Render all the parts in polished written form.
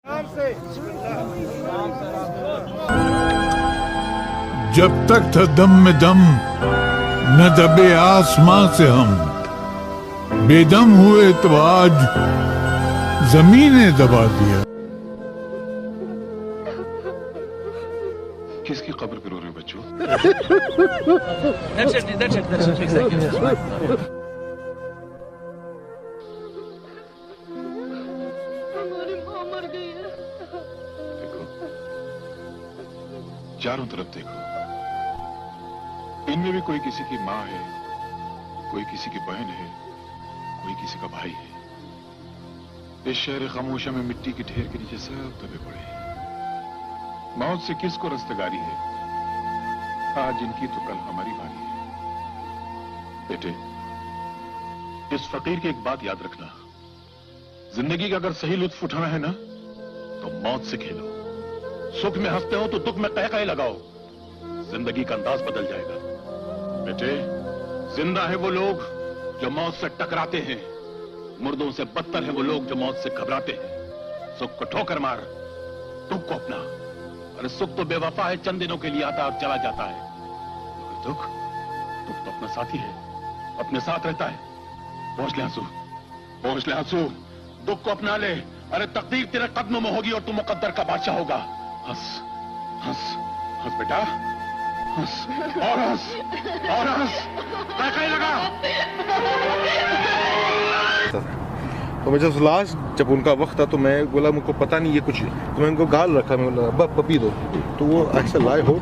जब तक था दम में दम न दबे आसमां से हम, बेदम हुए तो आज जमीन ने दबा दिया। किसकी कब्र पे रो रहे हो बच्चों? हमारी माँ मर गई है। देखो, चारों तरफ देखो, इनमें भी कोई किसी की माँ है, कोई किसी की बहन है, कोई किसी का भाई है। इस शहर खामोशा में मिट्टी के ढेर के नीचे सब दबे पड़े हैं। मौत से किसको रस्तगारी है? आज इनकी तो कल हमारी बारी है। बेटे, इस फकीर की एक बात याद रखना, जिंदगी का अगर सही लुत्फ उठाना है ना तो मौत से खेलो। सुख में हंसते हो तो दुख में कह लगाओ, जिंदगी का अंदाज बदल जाएगा। बेटे, जिंदा है वो लोग जो मौत से टकराते हैं, मुर्दों से बदतर है वो लोग जो मौत से घबराते हैं। सुख को ठोकर मार, दुख को अपना। अरे सुख तो बेवफा है, चंद दिनों के लिए आता और चला जाता है, मगर दुख तो अपना साथी है, अपने साथ रहता है। पहुंच ले आंसू, पहुंच ले आंसू, दुख को अपना ले। अरे तकदीर तेरे कदमों में होगी और तू मुकद्दर का बादशाह होगा। हंस हंस हंस बेटा, हंस और हंस और हंस, कहीं लगा। तो मैं जब उनका वक्त था तो मैं बोला मुझको पता नहीं ये कुछ, तो मैं उनको गाल रखा, मैं बोला अब्बा पपी दो, तो वो ऐसा लाए हो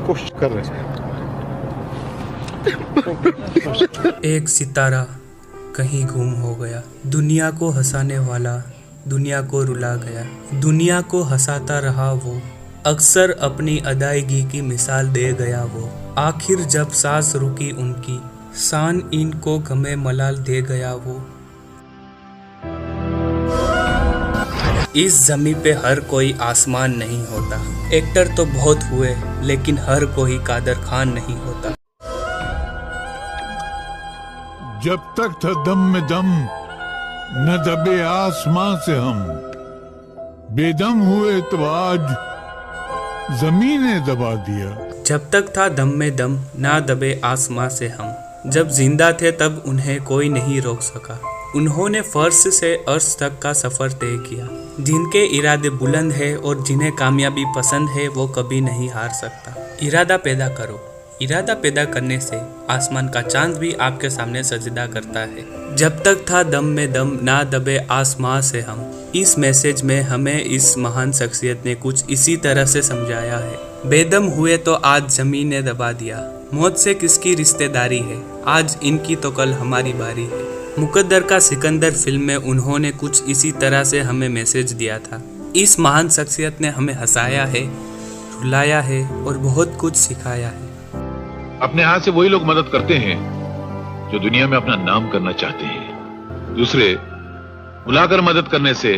कोशिश कर रहे थे। एक सितारा कहीं गुम हो गया, दुनिया को हंसाने वाला दुनिया को रुला गया। दुनिया को हंसाता रहा वो, अक्सर अपनी अदायगी की मिसाल दे गया वो। आखिर जब सांस रुकी उनकी, शान इनको गमे मलाल दे गया वो। इस जमी पे हर कोई आसमान नहीं होता, एक्टर तो बहुत हुए लेकिन हर कोई कादर खान नहीं होता। जब तक था दम में दम न दबे आसमां से हम, बेदम हुए तो आज जमीन ने दबा दिया। जब तक था दम में दम ना दबे आसमां से हम, जब जिंदा थे तब उन्हें कोई नहीं रोक सका। उन्होंने फर्श से अर्श तक का सफर तय किया। जिनके इरादे बुलंद है और जिन्हें कामयाबी पसंद है वो कभी नहीं हार सकता। इरादा पैदा करो, इरादा पैदा करने से आसमान का चांद भी आपके सामने सजदा करता है। जब तक था दम में दम ना दबे आसमां से हम। इस मैसेज में हमें इस महान शख्सियत ने कुछ इसी तरह से समझाया है। बेदम हुए तो आज जमीन ने दबा दिया, मौत से किसकी रिश्तेदारी है, आज इनकी तो कल हमारी बारी है। मुकद्दर का सिकंदर फिल्म में उन्होंने कुछ इसी तरह से हमें मैसेज दिया था। इस महान शख्सियत ने हमें हंसाया है, रुलाया है और बहुत कुछ सिखाया है। अपने हाथ से वही लोग मदद करते हैं जो दुनिया में अपना नाम करना चाहते हैं। दूसरे बुलाकर मदद करने से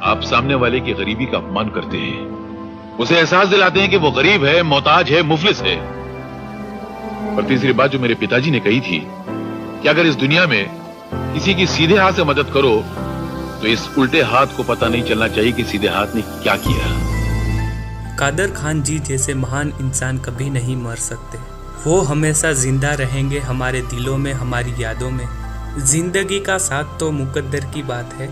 आप सामने वाले की गरीबी का अपमान करते हैं, उसे एहसास दिलाते हैं कि वो गरीब है, मोहताज है, मुफलिस है। और तीसरी बात जो मेरे पिताजी ने कही थी कि अगर इस दुनिया में किसी की सीधे हाथ से मदद करो तो इस उल्टे हाथ को पता नहीं चलना चाहिए कि सीधे हाथ ने क्या किया। कादर खान जी जैसे महान इंसान कभी नहीं मर सकते, वो हमेशा जिंदा रहेंगे हमारे दिलों में, हमारी यादों में। जिंदगी का साथ तो मुकद्दर की बात है,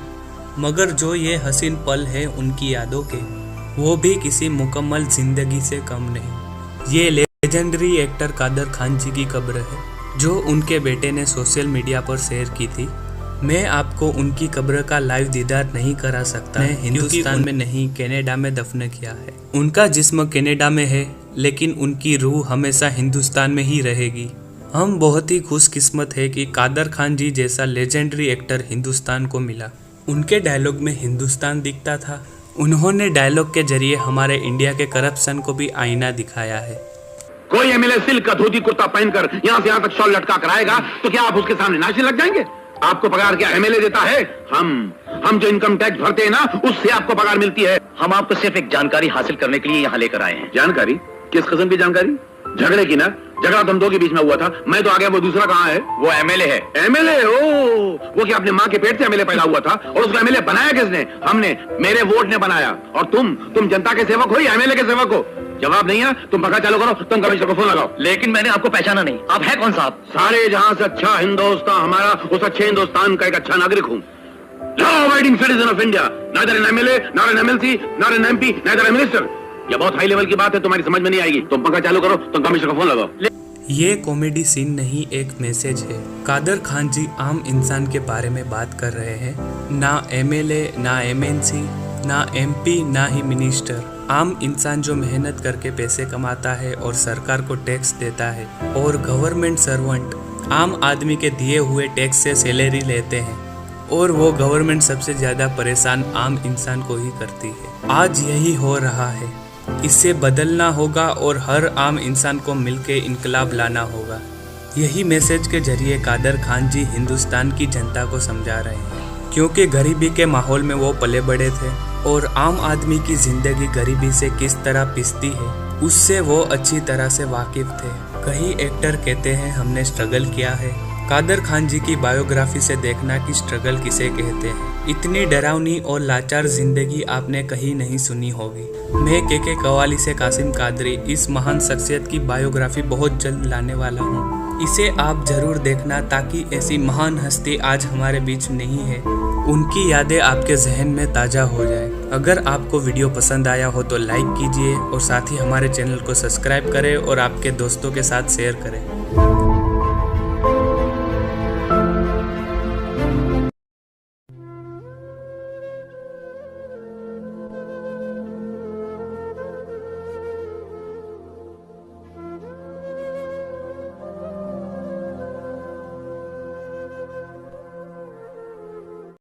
मगर जो ये हसीन पल है उनकी यादों के, वो भी किसी मुकम्मल जिंदगी से कम नहीं। ये लेजेंडरी एक्टर कादर खान जी की कब्र है जो उनके बेटे ने सोशल मीडिया पर शेयर की थी। मैं आपको उनकी कब्र का लाइव दीदार नहीं करा सकता, मैं हिंदुस्तान में नहीं कनाडा में दफन किया है। उनका जिस्म कनाडा में है लेकिन उनकी रूह हमेशा हिंदुस्तान में ही रहेगी। हम बहुत ही खुशकिस्मत है कि कादर खान जी जैसा लेजेंडरी एक्टर हिंदुस्तान को मिला। उनके डायलॉग में हिंदुस्तान दिखता था। उन्होंने डायलॉग के जरिए हमारे इंडिया के करप्शन को भी आईना दिखाया है। कोई एमएलए सिल्क का धोती कुर्ता पहनकर यहाँ से यहाँ तक शॉल लटका कर आएगा तो क्या आप उसके सामने नाचने लग जाएंगे? आपको पगार क्या एमएलए देता है? हम जो इनकम टैक्स भरते हैं ना, उससे आपको पगार मिलती है। हम आपको सिर्फ एक जानकारी हासिल करने के लिए यहाँ लेकर आए हैं। जानकारी? किस किस्म की जानकारी? झगड़े की ना, झगड़ा तुम दो के बीच में हुआ था, मैं तो आ गया, वो दूसरा कहाँ है? वो एमएलए है। एमएलए? ओ, वो क्या अपने माँ के पेट से एमएलए पैदा हुआ था? और उसको एमएलए बनाया किसने? हमने, मेरे वोट ने बनाया। और तुम जनता के सेवक हो या एमएलए के सेवक हो? जवाब नहीं है, तुम पक्का चालू करो, तुम कमिश्नर को फोन लगाओ। लेकिन मैंने आपको पहचाना नहीं, आप है कौन साहब? सारे जहां से अच्छा हिंदुस्तान हमारा, उस अच्छे हिंदुस्तान का एक अच्छा नागरिक हूँ। Law abiding citizen of India, neither an MLA, not an MLC, not an MP, neither an minister. ये बहुत हाई लेवल की बात है, तुम्हारी समझ में नहीं आएगी। तुम पक्का चालू करो, तुम कमिश्नर को फोन लगाओ। ये कॉमेडी सीन नहीं, एक मैसेज है। कादर खान जी आम इंसान के बारे में बात कर रहे हैं, ना एमएलए, ना एमएनसी, ना एमपी, ना ही मिनिस्टर। आम इंसान जो मेहनत करके पैसे कमाता है और सरकार को टैक्स देता है, और गवर्नमेंट सर्वेंट आम आदमी के दिए हुए टैक्स से सैलरी लेते हैं, और वो गवर्नमेंट सबसे ज़्यादा परेशान आम इंसान को ही करती है। आज यही हो रहा है, इससे बदलना होगा और हर आम इंसान को मिलकर इनकलाब लाना होगा। यही मैसेज के जरिए कादर खान जी हिंदुस्तान की जनता को समझा रहे हैं, क्योंकि गरीबी के माहौल में वो पले बड़े थे और आम आदमी की जिंदगी गरीबी से किस तरह पिसती है उससे वो अच्छी तरह से वाकिफ थे। कई एक्टर कहते हैं हमने स्ट्रगल किया है। कादर खान जी की बायोग्राफी से देखना कि स्ट्रगल किसे कहते हैं। इतनी डरावनी और लाचार जिंदगी आपने कहीं नहीं सुनी होगी। मैं के कवाली से कासिम कादरी इस महान शख्सियत की बायोग्राफी बहुत जल्द लाने वाला हूँ। इसे आप जरूर देखना, ताकि ऐसी महान हस्ती आज हमारे बीच नहीं है, उनकी यादें आपके जहन में ताज़ा हो जाए। अगर आपको वीडियो पसंद आया हो तो लाइक कीजिए और साथ ही हमारे चैनल को सब्सक्राइब करें और आपके दोस्तों के साथ शेयर करें।